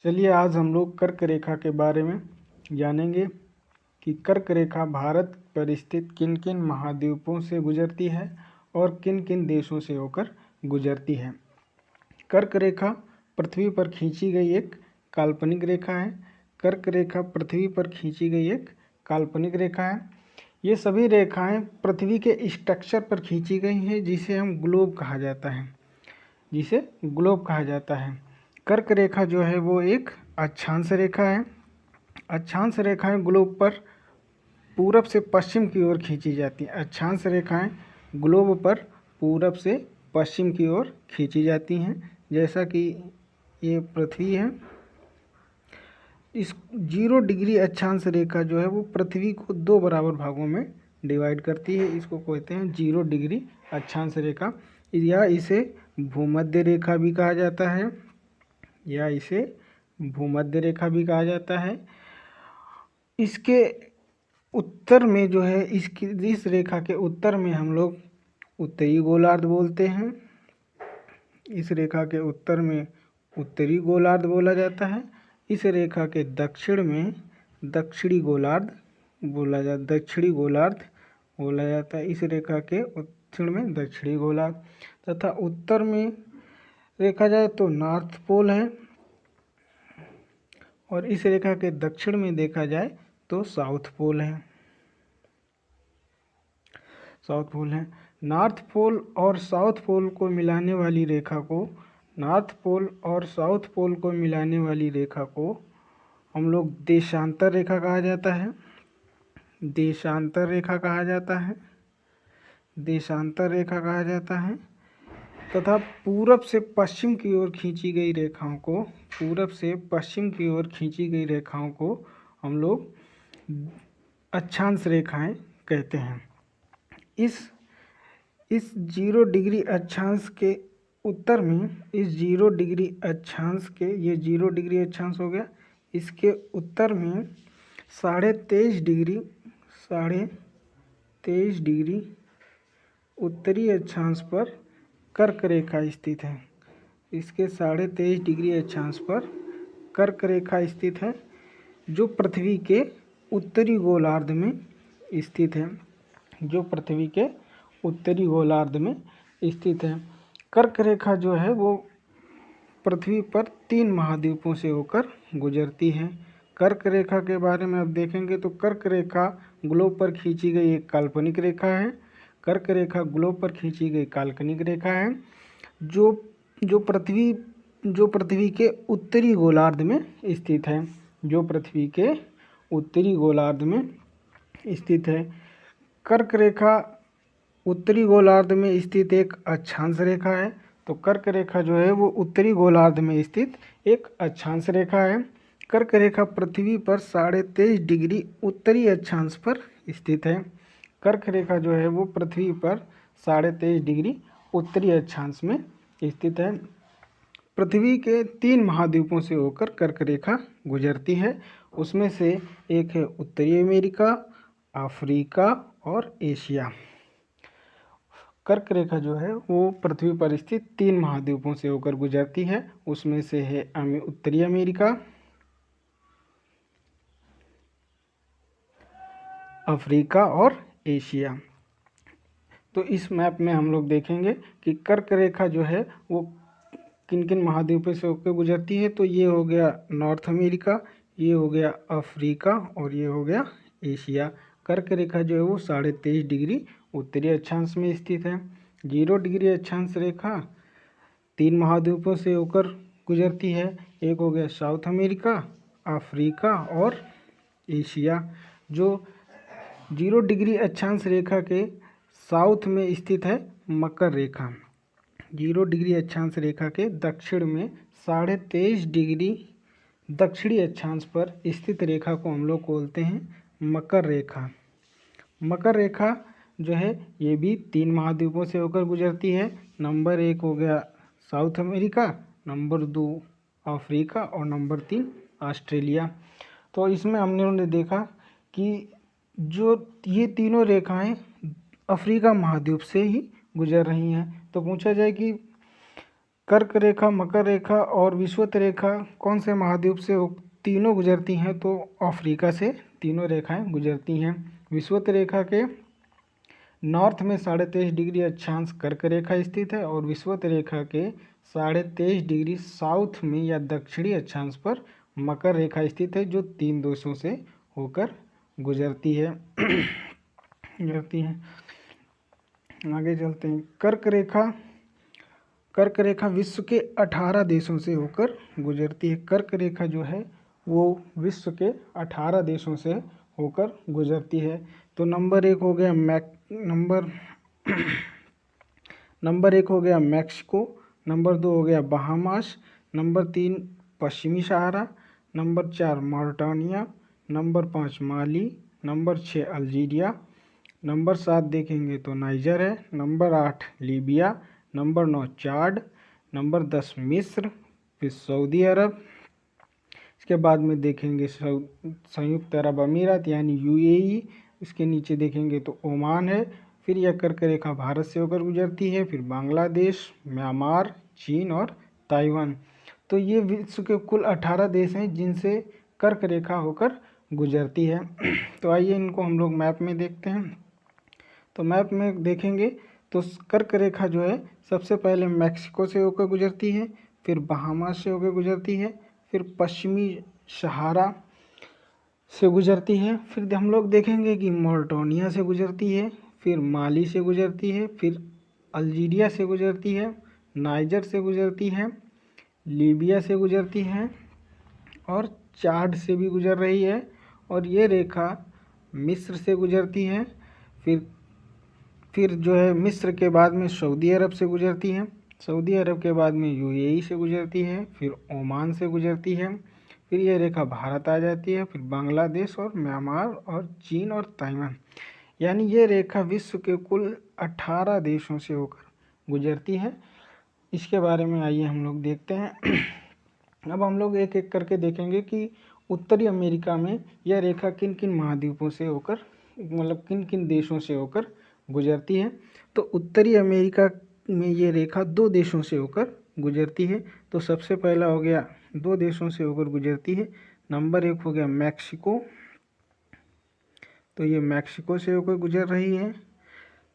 चलिए आज हम लोग कर्क रेखा के बारे में जानेंगे कि कर्क रेखा भारत पर स्थित किन किन महाद्वीपों से गुजरती है और किन किन देशों से होकर गुजरती है। कर्क रेखा पृथ्वी पर खींची गई एक काल्पनिक रेखा है। कर्क रेखा पृथ्वी पर खींची गई एक काल्पनिक रेखा है। ये सभी रेखाएं पृथ्वी के स्ट्रक्चर पर खींची गई हैं, जिसे हम ग्लोब कहा जाता है, जिसे ग्लोब कहा जाता है। कर्क रेखा जो है वो एक अक्षांश रेखा है। अक्षांश रेखाएं ग्लोब पर पूरब से पश्चिम की ओर खींची जाती हैं। अक्षांश रेखाएं ग्लोब पर पूरब से पश्चिम की ओर खींची जाती हैं। जैसा कि ये पृथ्वी है, इस 0 डिग्री अक्षांश रेखा जो है वो पृथ्वी को 2 बराबर भागों में डिवाइड करती है। इसको कहते हैं 0 डिग्री अक्षांश रेखा, या इसे भूमध्य रेखा भी कहा जाता है, या इसे भूमध्य रेखा भी कहा जाता है। इसके उत्तर में जो है इस रेखा के उत्तर में हम लोग उत्तरी गोलार्ध बोलते हैं। इस रेखा के उत्तर में उत्तरी गोलार्ध बोला जाता है। इस रेखा के दक्षिण में दक्षिणी गोलार्ध बोला जाता है। इस रेखा के दक्षिण में दक्षिणी गोलार्ध तथा उत्तर में देखा जाए तो नॉर्थ पोल है, और इस रेखा के दक्षिण में देखा जाए तो साउथ पोल है। नॉर्थ पोल और साउथ पोल को मिलाने वाली रेखा को हम लोग देशांतर रेखा कहा जाता है। तथा पूरब से पश्चिम की ओर खींची गई रेखाओं को हम लोग अक्षांश रेखाएं कहते हैं। इस 0 डिग्री अक्षांश के उत्तर में ये 0 डिग्री अक्षांश हो गया। इसके उत्तर में 23.5 डिग्री उत्तरी अक्षांश पर कर्क रेखा स्थित है। इसके 23.5 डिग्री अक्षांश पर कर्क रेखा स्थित है, जो पृथ्वी के उत्तरी गोलार्ध में स्थित है। कर्क रेखा जो है वो पृथ्वी पर 3 महाद्वीपों से होकर गुजरती है। कर्क रेखा के बारे में अब देखेंगे तो कर्क रेखा ग्लोब पर खींची गई एक काल्पनिक रेखा है। जो पृथ्वी के उत्तरी गोलार्ध में स्थित है। कर्क रेखा उत्तरी गोलार्ध में स्थित एक अक्षांश रेखा है। तो कर्क रेखा जो है वो उत्तरी गोलार्ध में स्थित एक अक्षांश रेखा है। कर्क रेखा पृथ्वी पर 23.5 डिग्री उत्तरी अक्षांश पर स्थित है। कर्क रेखा जो है वो पृथ्वी पर 23.5 डिग्री उत्तरी अक्षांश में स्थित है। पृथ्वी के 3 महाद्वीपों से होकर कर्क रेखा गुजरती है। उसमें से एक है उत्तरी अमेरिका, अफ्रीका और एशिया। कर्क रेखा जो है वो पृथ्वी पर स्थित 3 महाद्वीपों से होकर गुजरती है। उसमें से है उत्तरी अमेरिका, अफ्रीका और एशिया। तो इस मैप में हम लोग देखेंगे कि कर्क रेखा जो है वो किन किन महाद्वीपों से होकर गुजरती है। तो ये हो गया नॉर्थ अमेरिका, ये हो गया अफ्रीका और ये हो गया एशिया। कर्क रेखा जो है वो 23.5 डिग्री उत्तरी अक्षांश में स्थित है। 0 डिग्री अक्षांश रेखा 3 महाद्वीपों से होकर गुजरती है। एक हो गया साउथ अमेरिका, अफ्रीका और एशिया। जो 0 डिग्री अक्षांश रेखा के साउथ में स्थित है मकर रेखा। 0 डिग्री अक्षांश रेखा के दक्षिण में 23.5 डिग्री दक्षिणी अक्षांश पर स्थित रेखा को हम लोग बोलते हैं मकर रेखा। मकर रेखा जो है ये भी 3 महाद्वीपों से होकर गुजरती है। नंबर 1 हो गया साउथ अमेरिका, नंबर 2 अफ्रीका और नंबर 3 ऑस्ट्रेलिया। तो इसमें हमने देखा कि जो ये तीनों रेखाएं अफ्रीका महाद्वीप से ही गुजर रही हैं। तो पूछा जाए कि कर्क रेखा, मकर रेखा और विषुवत रेखा कौन से महाद्वीप से तीनों गुजरती हैं? तो अफ्रीका से तीनों रेखाएं गुजरती हैं। विषुवत रेखा के नॉर्थ में 23.5 डिग्री अक्षांश कर्क रेखा स्थित है और विषुवत रेखा के 23.5 डिग्री साउथ में या दक्षिणी अक्षांश पर मकर रेखा स्थित है, जो 3 देशों से होकर गुजरती है। आगे चलते हैं। कर्क रेखा विश्व के 18 देशों से होकर गुजरती है। कर्क रेखा जो है वो विश्व के 18 देशों से होकर गुजरती है। तो नंबर एक हो गया मैक्सिको, नंबर 2 हो गया बहामास, नंबर 3 पश्चिमी सहारा, नंबर 4 मॉरिटानिया, नंबर 5 माली, नंबर 6 अल्जीरिया, नंबर 7 देखेंगे तो नाइजर है, नंबर 8 लीबिया, नंबर 9 चाड, नंबर 10 मिस्र, फिर सऊदी अरब, इसके बाद में देखेंगे संयुक्त अरब अमीरात यानी यूएई, इसके नीचे देखेंगे तो ओमान है। फिर यह कर्क रेखा भारत से होकर गुजरती है, फिर बांग्लादेश, म्यांमार, चीन और ताइवान। तो ये विश्व के कुल 18 देश हैं जिनसे कर्क रेखा होकर गुजरती है। तो आइए इनको हम लोग मैप में देखते हैं। तो मैप में देखेंगे तो कर्क रेखा जो है सबसे पहले मैक्सिको से होकर गुजरती है, फिर बहामास से होकर गुजरती है, फिर पश्चिमी सहारा से गुजरती है, फिर हम लोग देखेंगे कि मॉरिटानिया से गुजरती है, फिर माली से गुजरती है, फिर अल्जीरिया से गुजरती है, नाइजर से गुजरती है, लीबिया से गुजरती है और चाड से भी गुजर रही है, और ये रेखा मिस्र से गुजरती है। फिर जो है मिस्र के बाद में सऊदी अरब से गुजरती है, सऊदी अरब के बाद में यूएई से गुजरती है, फिर ओमान से गुजरती है, फिर यह रेखा भारत आ जाती है, फिर बांग्लादेश और म्यांमार और चीन और ताइवान। यानी ये रेखा विश्व के कुल 18 देशों से होकर गुजरती है। इसके बारे में आइए हम लोग देखते हैं। अब हम लोग एक एक करके देखेंगे कि उत्तरी अमेरिका में यह रेखा किन किन महाद्वीपों से होकर, मतलब किन किन देशों से होकर गुजरती है। तो उत्तरी अमेरिका में ये रेखा 2 देशों से होकर गुजरती है। तो सबसे पहला हो गया 2 देशों से होकर गुजरती है। नंबर 1 हो गया मैक्सिको, तो ये मैक्सिको से होकर गुजर रही है।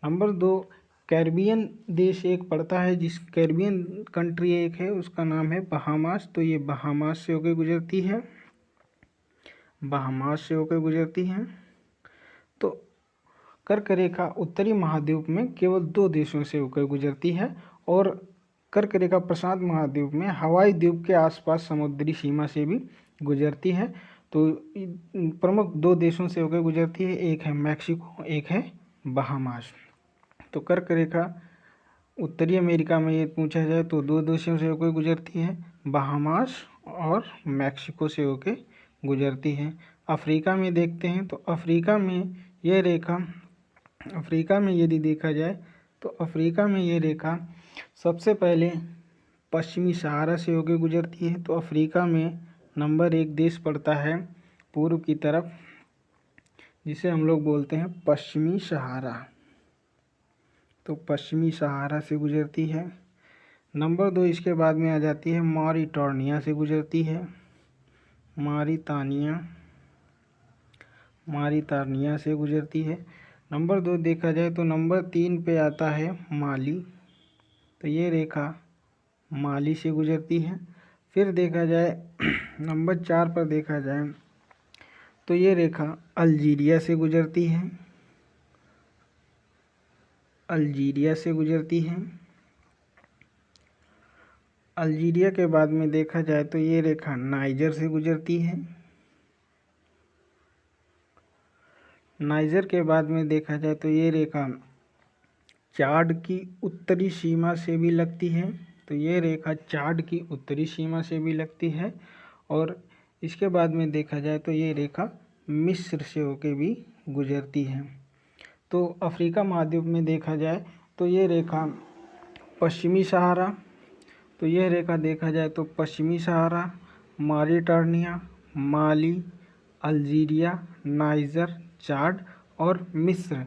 नंबर 2 कैरिबियन देश एक पड़ता है, जिस कैरिबियन कंट्री एक है उसका नाम है बहामास, तो ये बहामास से होकर गुजरती है, बहामास से होकर गुजरती है। तो कर्क रेखा उत्तरी महाद्वीप में केवल 2 देशों से होकर गुजरती है, और कर्क रेखा प्रशांत महाद्वीप में हवाई द्वीप के आसपास समुद्री सीमा से भी गुजरती है। तो प्रमुख 2 देशों से होकर गुजरती है, एक है मैक्सिको, एक है बहामास। तो कर्क रेखा उत्तरी अमेरिका में ये पूछा जाए तो 2 देशों से होकर गुजरती है, बहामास और मैक्सिको से होकर गुजरती है। अफ्रीका में देखते हैं तो अफ्रीका में ये रेखा, अफ्रीका में यदि देखा जाए तो अफ्रीका में ये रेखा सबसे पहले पश्चिमी सहारा से होकर गुजरती है। तो अफ्रीका में नंबर 1 देश पड़ता है पूर्व की तरफ, जिसे हम लोग बोलते हैं पश्चिमी सहारा, तो पश्चिमी सहारा से गुजरती है। नंबर 2 इसके बाद में आ जाती है मॉरिटानिया से गुजरती है, मॉरिटानिया से गुजरती है। नंबर 2 देखा जाए तो नंबर 3 पे आता है माली, तो ये रेखा माली से गुजरती है। फिर देखा जाए नंबर 4 पर देखा जाए तो ये रेखा अल्जीरिया से गुजरती है, अल्जीरिया से गुजरती है। अल्जीरिया के बाद में देखा जाए तो ये रेखा नाइजर से गुजरती है, नाइजर के बाद में देखा जाए तो ये रेखा चाड की उत्तरी सीमा से भी लगती है, तो ये रेखा चाड की उत्तरी सीमा से भी लगती है। और इसके बाद में देखा जाए तो ये रेखा मिस्र से होकर भी गुजरती है। तो अफ्रीका महाद्वीप में देखा जाए तो ये रेखा पश्चिमी सहारा, तो यह रेखा देखा जाए तो पश्चिमी सहारा, मॉरिटानिया, माली, अल्जीरिया, नाइजर, चाड और मिस्र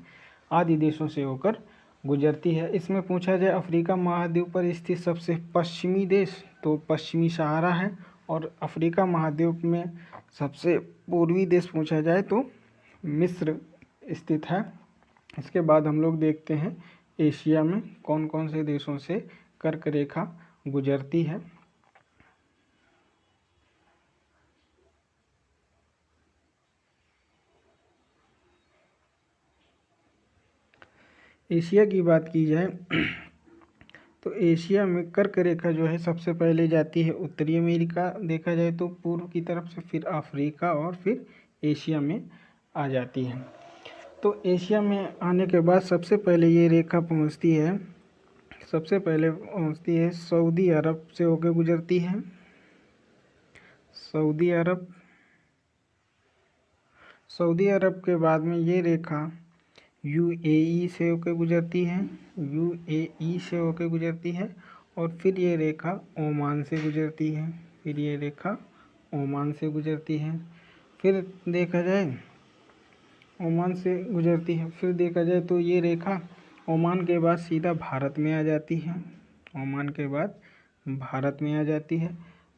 आदि देशों से होकर गुजरती है। इसमें पूछा जाए अफ्रीका महाद्वीप पर स्थित सबसे पश्चिमी देश, तो पश्चिमी सहारा है। और अफ्रीका महाद्वीप में सबसे पूर्वी देश पूछा जाए तो मिस्र स्थित है। इसके बाद हम लोग देखते हैं एशिया में कौन कौन से देशों से कर्क रेखा गुजरती है। एशिया की बात की जाए तो एशिया में कर्क रेखा जो है सबसे पहले जाती है उत्तरी अमेरिका, देखा जाए तो पूर्व की तरफ से, फिर अफ्रीका और फिर एशिया में आ जाती है। तो एशिया में आने के बाद सबसे पहले ये रेखा पहुंचती है सऊदी अरब से होकर गुजरती है। सऊदी अरब के बाद में ये रेखा यूएई से होकर गुजरती है। और फिर ये रेखा ओमान से गुजरती है। फिर देखा जाए तो ये रेखा ओमान के बाद सीधा भारत में आ जाती है।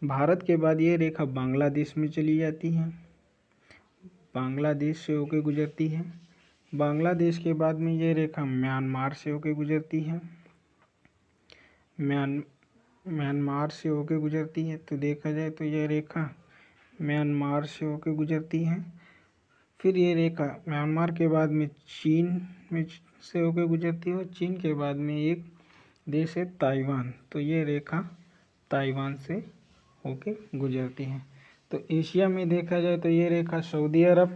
भारत के बाद ये रेखा बांग्लादेश में चली जाती है, बांग्लादेश से होकर गुजरती है। बांग्लादेश के बाद में ये रेखा म्यांमार से होकर गुजरती है, तो देखा जाए तो ये रेखा म्यांमार से होकर गुजरती है। फिर ये रेखा म्यांमार के बाद में चीन में से होकर गुजरती है, और चीन के बाद में एक देश है ताइवान, तो ये रेखा ताइवान से होकर गुजरती है। तो एशिया में देखा जाए तो ये रेखा Saudi Arab,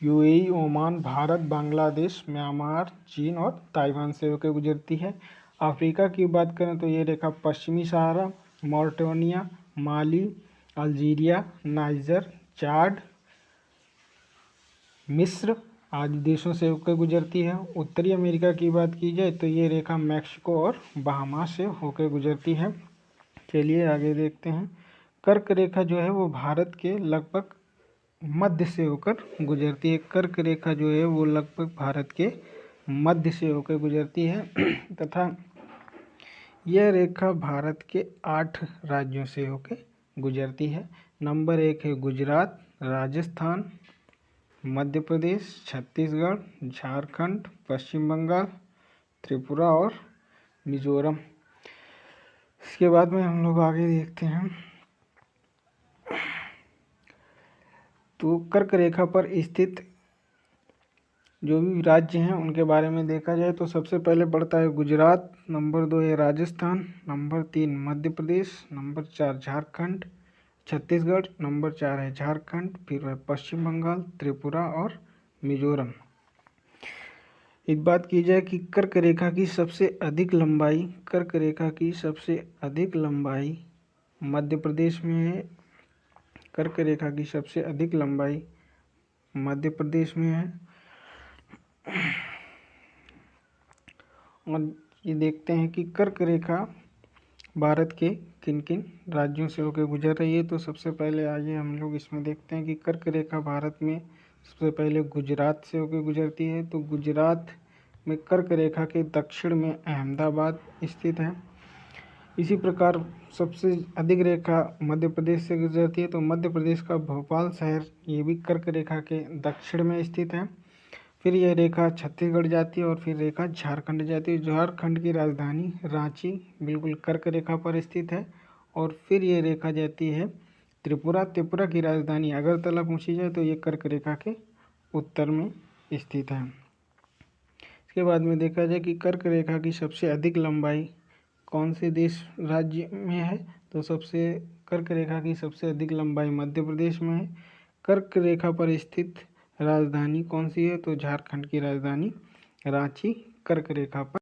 UAE, Oman, Bharat, Bangladesh, Myanmar, चीन और ताइवान से होकर गुजरती है। अफ्रीका की बात करें तो ये रेखा पश्चिमी सहारा, मॉरिटानिया, माली, अल्जीरिया, नाइजर, चाड, मिस्र आदि देशों से होकर गुजरती है। उत्तरी अमेरिका की बात की जाए तो ये रेखा मैक्सिको और बहामा से होकर गुजरती है। चलिए आगे देखते हैं। कर्क रेखा जो है वो भारत के लगभग मध्य से होकर गुजरती है। कर्क रेखा जो है वो लगभग भारत के मध्य से होकर गुजरती है तथा यह रेखा भारत के 8 राज्यों से होकर गुजरती है। नंबर 1 है गुजरात, राजस्थान, मध्य प्रदेश, छत्तीसगढ़, झारखंड, पश्चिम बंगाल, त्रिपुरा और मिजोरम। इसके बाद में हम लोग आगे देखते हैं तो कर्क रेखा पर स्थित जो भी राज्य हैं उनके बारे में देखा जाए तो सबसे पहले पड़ता है गुजरात, नंबर 2 है Rajasthan, number 3 Madhya Pradesh, number 4 Jharkhand, Chhattisgarh, number 4 है झारखंड, फिर है पश्चिम बंगाल, त्रिपुरा और मिजोरम। एक बात की जाए कि कर्क रेखा की सबसे अधिक लंबाई मध्य प्रदेश में है। कर्क रेखा की सबसे अधिक लंबाई मध्य प्रदेश में है। और ये देखते हैं कि कर्क रेखा भारत के किन किन राज्यों से होकर गुजर रही है। तो सबसे पहले आइए हम लोग इसमें देखते हैं कि कर्क रेखा भारत में सबसे पहले गुजरात से होकर गुजरती है। तो गुजरात में कर्क रेखा के दक्षिण में अहमदाबाद स्थित है। इसी प्रकार सबसे अधिक रेखा मध्य प्रदेश से गुजरती है। तो मध्य प्रदेश का भोपाल शहर ये भी कर्क रेखा के दक्षिण में स्थित है। फिर यह रेखा छत्तीसगढ़ जाती है और फिर रेखा झारखंड जाती है। झारखंड की राजधानी रांची बिल्कुल कर्क रेखा पर स्थित है। और फिर ये रेखा जाती है त्रिपुरा की राजधानी अगरतला पूछी जाए तो ये कर्क रेखा के उत्तर में स्थित है। इसके बाद में देखा जाए कि कर्क रेखा की सबसे अधिक लंबाई कौन से देश राज्य में है। तो कर्क रेखा की सबसे अधिक लंबाई मध्य प्रदेश में है। कर्क रेखा पर स्थित राजधानी कौन सी है। तो झारखंड की राजधानी रांची कर्क रेखा पर